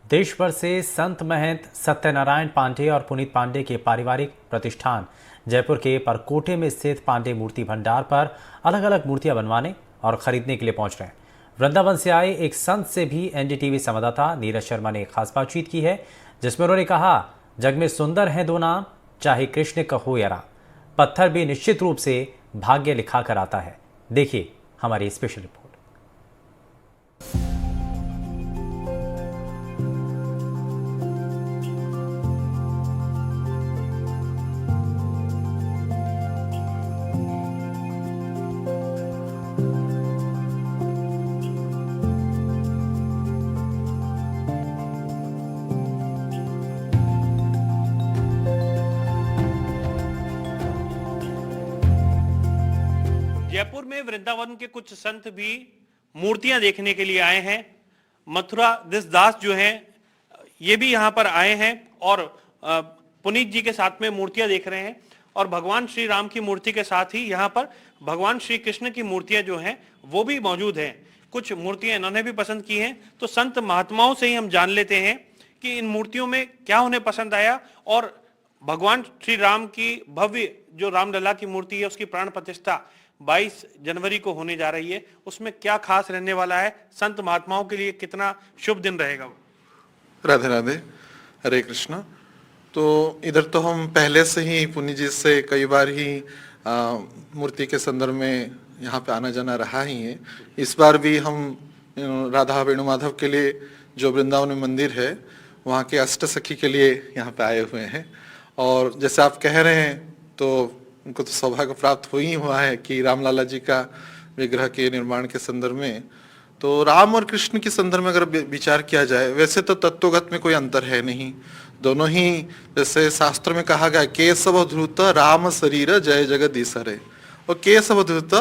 देश भर से संत महंत सत्यनारायण पांडे और पुनीत पांडे के पारिवारिक प्रतिष्ठान जयपुर के परकोटे में स्थित पांडे मूर्ति भंडार पर अलग अलग मूर्तियां बनवाने और खरीदने के लिए पहुंच रहे हैं। वृंदावन से आए एक संत से भी एनडीटीवी संवाददाता नीरज शर्मा ने खास बातचीत की है, जिसमें उन्होंने कहा, जग में सुंदर हैं दो नाम, चाहे कृष्ण का हो या राम, पत्थर भी निश्चित रूप से भाग्य लिखा कर आता है। देखिए हमारी स्पेशल रिपोर्ट। जयपुर में वृंदावन के कुछ संत भी मूर्तियां देखने के लिए आए हैं। मथुरा दास जो हैं ये भी यहां पर आए हैं और पुनीत जी के साथ में मूर्तियां देख रहे हैं और भगवान श्री राम की मूर्ति के साथ ही यहां पर भगवान श्री कृष्ण की मूर्तियां जो हैं वो भी मौजूद हैं। कुछ मूर्तियां इन्होंने भी पसंद की हैं, तो संत महात्माओं से ही हम जान लेते हैं कि इन मूर्तियों में क्या उन्हें पसंद आया और भगवान श्री राम की भव्य जो रामलला की मूर्ति है उसकी प्राण प्रतिष्ठा 22 जनवरी को होने जा रही है, उसमें क्या खास रहने वाला है, संत महात्माओं के लिए कितना शुभ दिन रहेगा। राधे राधे, हरे कृष्णा। तो इधर तो हम पहले से ही पुनीत जी से कई बार ही मूर्ति के संदर्भ में यहाँ पे आना जाना रहा ही है। इस बार भी हम राधा वेणु माधव के लिए जो वृंदावन में मंदिर है वहाँ के अष्ट सखी के लिए यहाँ पे आए हुए हैं। और जैसे आप कह रहे हैं तो उनको तो सौभाग्य प्राप्त हो ही हुआ है कि रामलाला जी का विग्रह के निर्माण के संदर्भ में, तो राम और कृष्ण के संदर्भ में अगर विचार किया जाए, वैसे तो तत्वगत में कोई अंतर है नहीं। दोनों ही, जैसे शास्त्र में कहा गया, केशव धृत राम शरीर जय जगदीश हरे। और केशव धृत,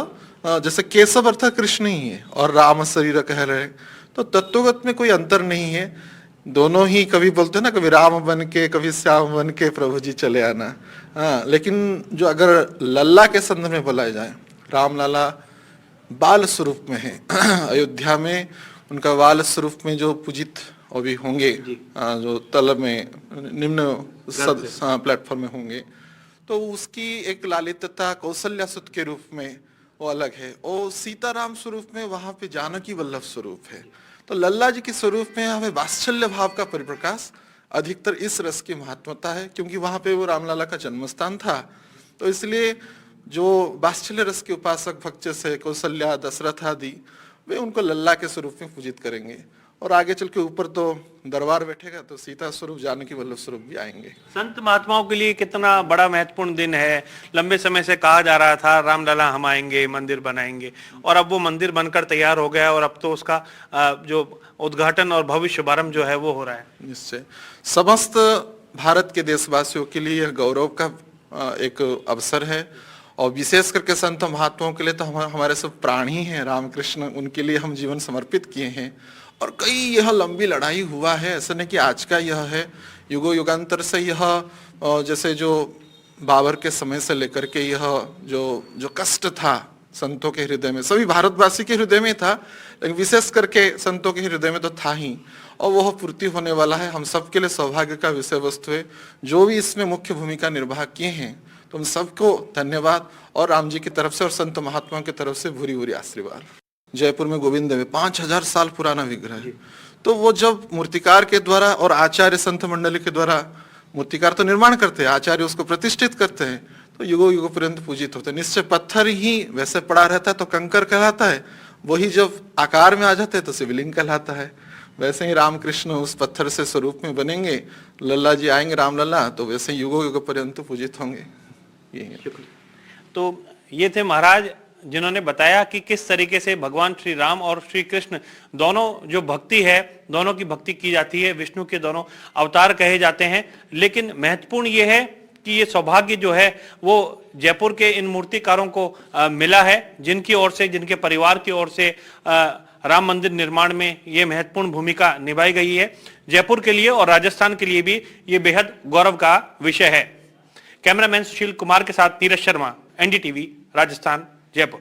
जैसे केशव अर्थात कृष्ण ही है और राम शरीर कह रहे हैं, तो तत्वगत में कोई अंतर नहीं है। दोनों ही, कभी बोलते हैं ना, कभी राम बन के कभी श्याम बन के प्रभु जी चले आना। हाँ, लेकिन जो अगर लल्ला के संदर्भ में बोला जाए, राम लला बाल स्वरूप में है। अयोध्या में उनका बाल स्वरूप में जो पूजित अभी होंगे, जो तल में निम्न प्लेटफॉर्म में होंगे, तो उसकी एक लालित्यता कौशल्या सुत के रूप में वो अलग है। और सीताराम स्वरूप में वहां पे जानकी वल्लभ स्वरूप है। तो लल्ला जी के स्वरूप में हमें वात्सल्य भाव का परिप्रकाश, अधिकतर इस रस की महत्वता है, क्योंकि वहां पे वो रामलला का जन्म स्थान था। तो इसलिए जो वात्सल्य रस के उपासक भक्त से कौशल्या, दशरथ आदि, वे उनको लल्ला के स्वरूप में पूजित करेंगे। और आगे चल के ऊपर तो दरबार बैठेगा तो सीता स्वरूप, जानकी वल्लभ स्वरूप भी आएंगे। संत महात्माओं के लिए कितना बड़ा महत्वपूर्ण दिन है। लंबे समय से कहा जा रहा था रामलला हम आएंगे, मंदिर बनाएंगे, और अब वो मंदिर बनकर तैयार हो गया और अब तो उसका जो उद्घाटन और भव्य शुभारंभ जो है वो हो रहा है। निश्चय समस्त भारत के देशवासियों के लिए यह गौरव का एक अवसर है। और विशेष करके संत महात्माओं के लिए तो हमारे सब प्राण ही हैं, रामकृष्ण, उनके लिए हम जीवन समर्पित किए हैं। और कई यह लंबी लड़ाई हुआ है, ऐसा नहीं कि आज का यह है, युगों युगांतर से यह, जैसे जो बाबर के समय से लेकर के यह जो कष्ट था संतों के हृदय में, सभी भारतवासी के हृदय में था, लेकिन विशेष करके संतों के हृदय में तो था ही, और वह पूर्ति होने वाला है। हम सबके लिए सौभाग्य का विषय वस्तु है। जो भी इसमें मुख्य भूमिका निर्वाह किए हैं, तो उन सबको धन्यवाद, और राम जी की तरफ से और संत महात्माओं की तरफ से भूरी भूरी आशीर्वाद। जयपुर में गोविंद में 5000 साल पुराना विग्रह है। तो वो जब मूर्तिकार के द्वारा और आचार्य संत मंडली के द्वारा, मूर्तिकार तो निर्माण करते हैं, आचार्य उसको प्रतिष्ठित करते हैं, तो युगों युगों पर्यंत पूजित होते हैं। निश्चय पत्थर ही वैसे पड़ा रहता है तो कंकर कहलाता है, वही जब आकार में आ जाते हैं तो शिवलिंग कहलाता है। वैसे ही रामकृष्ण उस पत्थर से स्वरूप में बनेंगे, लल्ला जी आएंगे रामलला, तो वैसे युगों युगों पर्यंत पूजित होंगे। तो ये थे महाराज जिन्होंने बताया कि किस तरीके से भगवान श्री राम और श्री कृष्ण दोनों जो भक्ति है, दोनों की भक्ति की जाती है। विष्णु के दोनों अवतार कहे जाते हैं, लेकिन महत्वपूर्ण ये है कि ये सौभाग्य जो है वो जयपुर के इन मूर्तिकारों को मिला है, जिनकी ओर से, जिनके परिवार की ओर से राम मंदिर निर्माण में ये महत्वपूर्ण भूमिका निभाई गई है। जयपुर के लिए और राजस्थान के लिए भी ये बेहद गौरव का विषय है। कैमरामैन सुशील कुमार के साथ नीरज शर्मा, एनडीटीवी, राजस्थान, जयपुर।